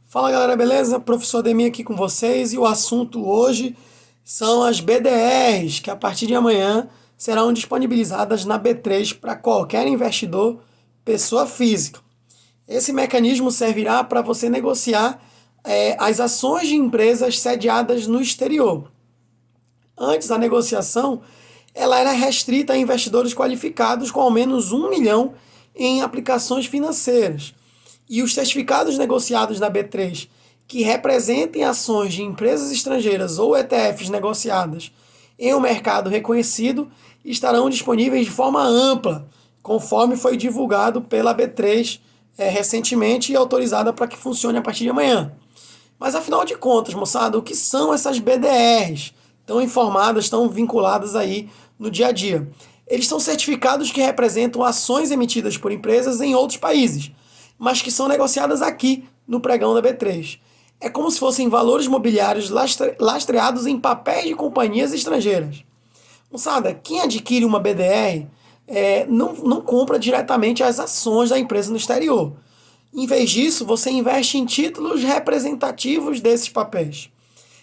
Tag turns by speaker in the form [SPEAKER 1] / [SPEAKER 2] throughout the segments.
[SPEAKER 1] Fala galera, beleza? Professor Ademir aqui com vocês e o assunto hoje são as BDRs, que a partir de amanhã serão disponibilizadas na B3 para qualquer investidor, pessoa física. Esse mecanismo servirá para você negociar as ações de empresas sediadas no exterior. Antes, a negociação ela era restrita a investidores qualificados com ao menos 1 milhão em aplicações financeiras. E os certificados negociados na B3 que representem ações de empresas estrangeiras ou ETFs negociadas em um mercado reconhecido estarão disponíveis de forma ampla, conforme foi divulgado pela B3 recentemente e autorizada para que funcione a partir de amanhã. Mas afinal de contas, moçada, o que são essas BDRs? Tão informadas, tão vinculadas aí no dia a dia. Eles são certificados que representam ações emitidas por empresas em outros países, mas que são negociadas aqui no pregão da B3. É como se fossem valores mobiliários lastreados em papéis de companhias estrangeiras. Moçada, quem adquire uma BDR não compra diretamente as ações da empresa no exterior. Em vez disso, você investe em títulos representativos desses papéis.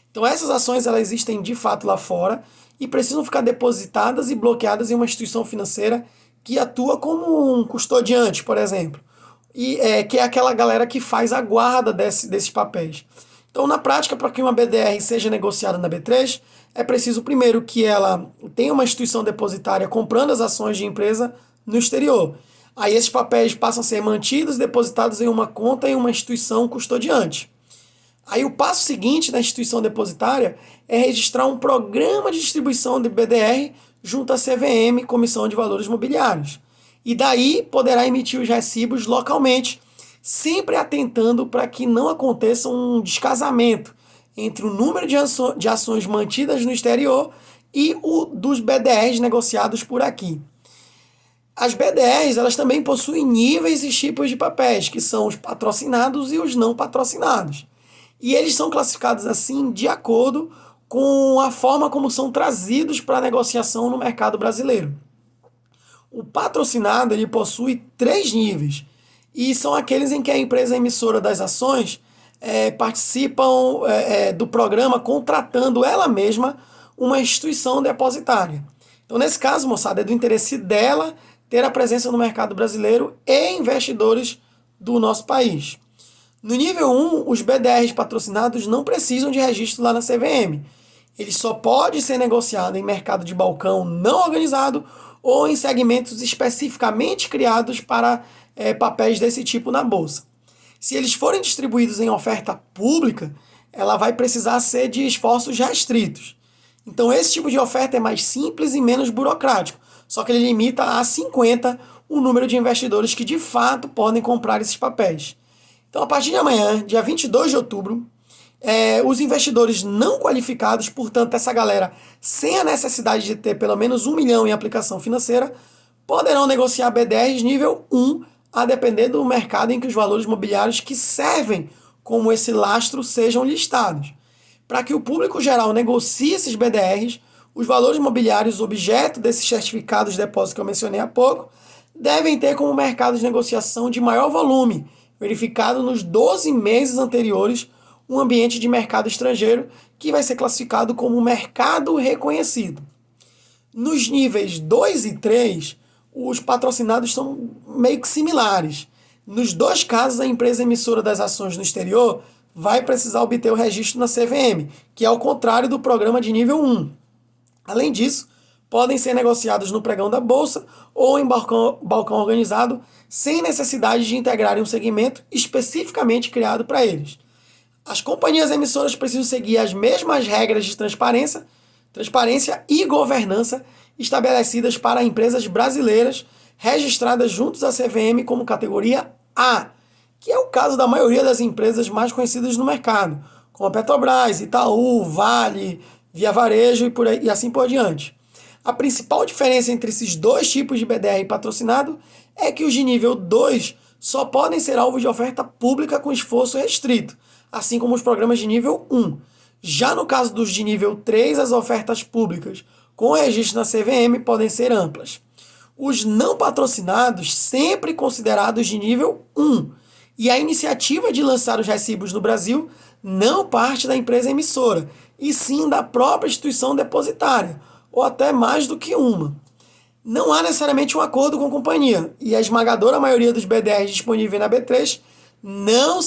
[SPEAKER 1] Então essas ações elas existem de fato lá fora e precisam ficar depositadas e bloqueadas em uma instituição financeira que atua como um custodiante, por exemplo. Que é aquela galera que faz a guarda desses papéis. Então, na prática, para que uma BDR seja negociada na B3, é preciso primeiro que ela tenha uma instituição depositária comprando as ações de empresa no exterior. Aí esses papéis passam a ser mantidos, depositados em uma conta em uma instituição custodiante. Aí o passo seguinte da instituição depositária é registrar um programa de distribuição de BDR junto à CVM, Comissão de Valores Mobiliários. E daí poderá emitir os recibos localmente, sempre atentando para que não aconteça um descasamento entre o número de ações mantidas no exterior e o dos BDRs negociados por aqui. As BDRs elas também possuem níveis e tipos de papéis, que são os patrocinados e os não patrocinados. E eles são classificados assim de acordo com a forma como são trazidos para a negociação no mercado brasileiro. O patrocinado ele possui 3 níveis e são aqueles em que a empresa emissora das ações participam do programa contratando ela mesma uma instituição depositária. Então, nesse caso, moçada, é do interesse dela ter a presença no mercado brasileiro e investidores do nosso país. No nível 1, os BDRs patrocinados não precisam de registro lá na CVM. Ele só pode ser negociado em mercado de balcão não organizado ou em segmentos especificamente criados para papéis desse tipo na bolsa. Se eles forem distribuídos em oferta pública, ela vai precisar ser de esforços restritos. Então esse tipo de oferta é mais simples e menos burocrático, só que ele limita a 50 o número de investidores que de fato podem comprar esses papéis. Então, a partir de amanhã, dia 22 de outubro, os investidores não qualificados, portanto, essa galera sem a necessidade de ter pelo menos 1 milhão em aplicação financeira, poderão negociar BDRs nível 1, a depender do mercado em que os valores mobiliários que servem como esse lastro sejam listados. Para que o público geral negocie esses BDRs, os valores mobiliários objeto desses certificados de depósito que eu mencionei há pouco, devem ter como mercado de negociação de maior volume, verificado nos 12 meses anteriores, um ambiente de mercado estrangeiro que vai ser classificado como mercado reconhecido. Nos níveis 2 e 3, os patrocinados são meio que similares. Nos dois casos, a empresa emissora das ações no exterior vai precisar obter o registro na CVM, que é ao contrário do programa de nível 1. Além disso, podem ser negociados no pregão da bolsa ou em balcão organizado, sem necessidade de integrarem um segmento especificamente criado para eles. As companhias emissoras precisam seguir as mesmas regras de transparência e governança estabelecidas para empresas brasileiras registradas juntos à CVM como categoria A, que é o caso da maioria das empresas mais conhecidas no mercado, como a Petrobras, Itaú, Vale, Via Varejo e assim por diante. A principal diferença entre esses dois tipos de BDR patrocinado é que os de nível 2 só podem ser alvo de oferta pública com esforço restrito, assim como os programas de nível 1. Já no caso dos de nível 3, as ofertas públicas com registro na CVM podem ser amplas. Os não patrocinados, sempre considerados de nível 1, E a iniciativa de lançar os recibos no Brasil não parte da empresa emissora, e sim da própria instituição depositária, ou até mais do que uma. Não há necessariamente um acordo com a companhia, e a esmagadora maioria dos BDRs disponíveis na B3 não,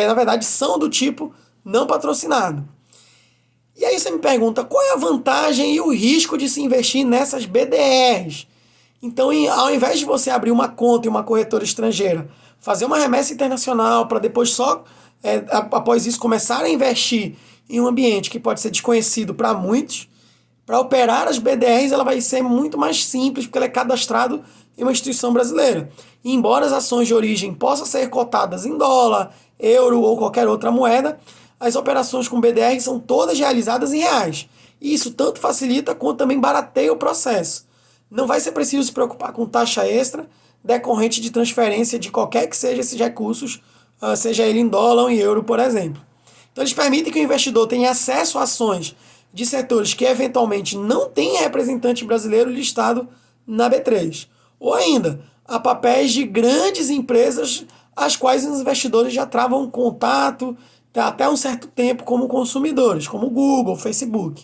[SPEAKER 1] na verdade, são do tipo não patrocinado. E aí você me pergunta, qual é a vantagem e o risco de se investir nessas BDRs? Então, ao invés de você abrir uma conta em uma corretora estrangeira, fazer uma remessa internacional para depois só, após isso, começar a investir em um ambiente que pode ser desconhecido para muitos, para operar as BDRs ela vai ser muito mais simples, porque ela é cadastrado em uma instituição brasileira. E embora as ações de origem possam ser cotadas em dólar, euro ou qualquer outra moeda, as operações com BDR são todas realizadas em reais. E isso tanto facilita quanto também barateia o processo. Não vai ser preciso se preocupar com taxa extra decorrente de transferência de qualquer que seja esses recursos, seja ele em dólar ou em euro, por exemplo. Então eles permitem que o investidor tenha acesso a ações de setores que eventualmente não têm representante brasileiro listado na B3. Ou ainda, a papéis de grandes empresas as quais os investidores já travam contato até um certo tempo como consumidores, como Google, Facebook.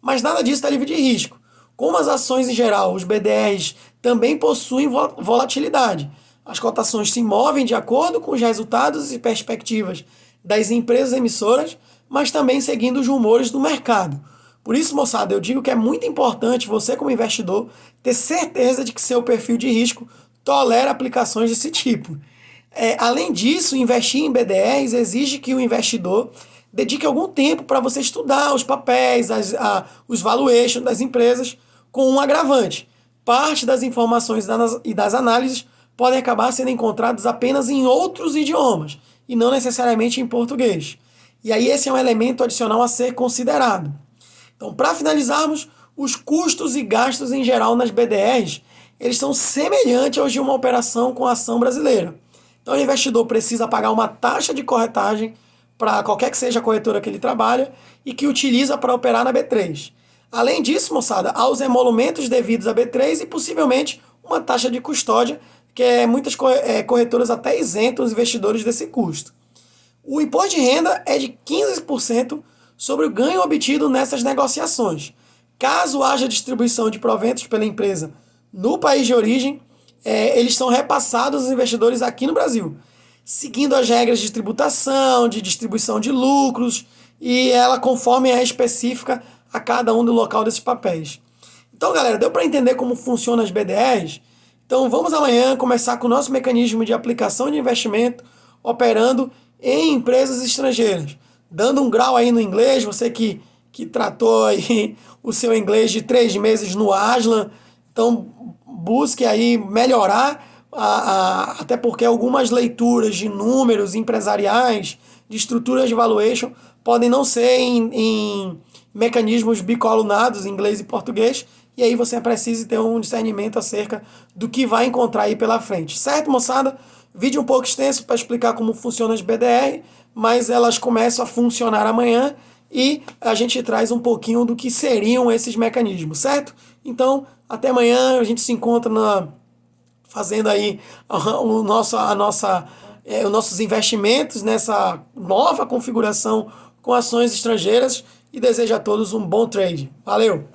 [SPEAKER 1] Mas nada disso está livre de risco. Como as ações em geral, os BDRs também possuem volatilidade. As cotações se movem de acordo com os resultados e perspectivas das empresas emissoras, mas também seguindo os rumores do mercado. Por isso, moçada, eu digo que é muito importante você, como investidor, ter certeza de que seu perfil de risco tolera aplicações desse tipo. Além disso, investir em BDRs exige que o investidor dedique algum tempo para você estudar os papéis, os valuations das empresas, com um agravante. Parte das informações e das análises podem acabar sendo encontradas apenas em outros idiomas, e não necessariamente em português. E aí esse é um elemento adicional a ser considerado. Então, para finalizarmos, os custos e gastos em geral nas BDRs, eles são semelhantes aos de uma operação com ação brasileira. Então, o investidor precisa pagar uma taxa de corretagem para qualquer que seja a corretora que ele trabalha e que utiliza para operar na B3. Além disso, moçada, há os emolumentos devidos à B3 e possivelmente uma taxa de custódia, que muitas corretoras até isentam os investidores desse custo. O imposto de renda é de 15% sobre o ganho obtido nessas negociações. Caso haja distribuição de proventos pela empresa no país de origem, eles são repassados aos investidores aqui no Brasil, seguindo as regras de tributação, de distribuição de lucros, e ela conforme é específica a cada um do local desses papéis. Então, galera, deu para entender como funcionam as BDRs? Então, vamos amanhã começar com o nosso mecanismo de aplicação de investimento operando em empresas estrangeiras, dando um grau aí no inglês, você que tratou aí o seu inglês de 3 meses no Aslan, então busque aí melhorar, até porque algumas leituras de números empresariais, de estruturas de valuation, podem não ser em mecanismos bicolunados, inglês e português, e aí você precisa ter um discernimento acerca do que vai encontrar aí pela frente. Certo, moçada? Vídeo um pouco extenso para explicar como funcionam as BDR, mas elas começam a funcionar amanhã e a gente traz um pouquinho do que seriam esses mecanismos, certo? Então, até amanhã, a gente se encontra fazendo aí os nossos investimentos nessa nova configuração com ações estrangeiras e desejo a todos um bom trade. Valeu!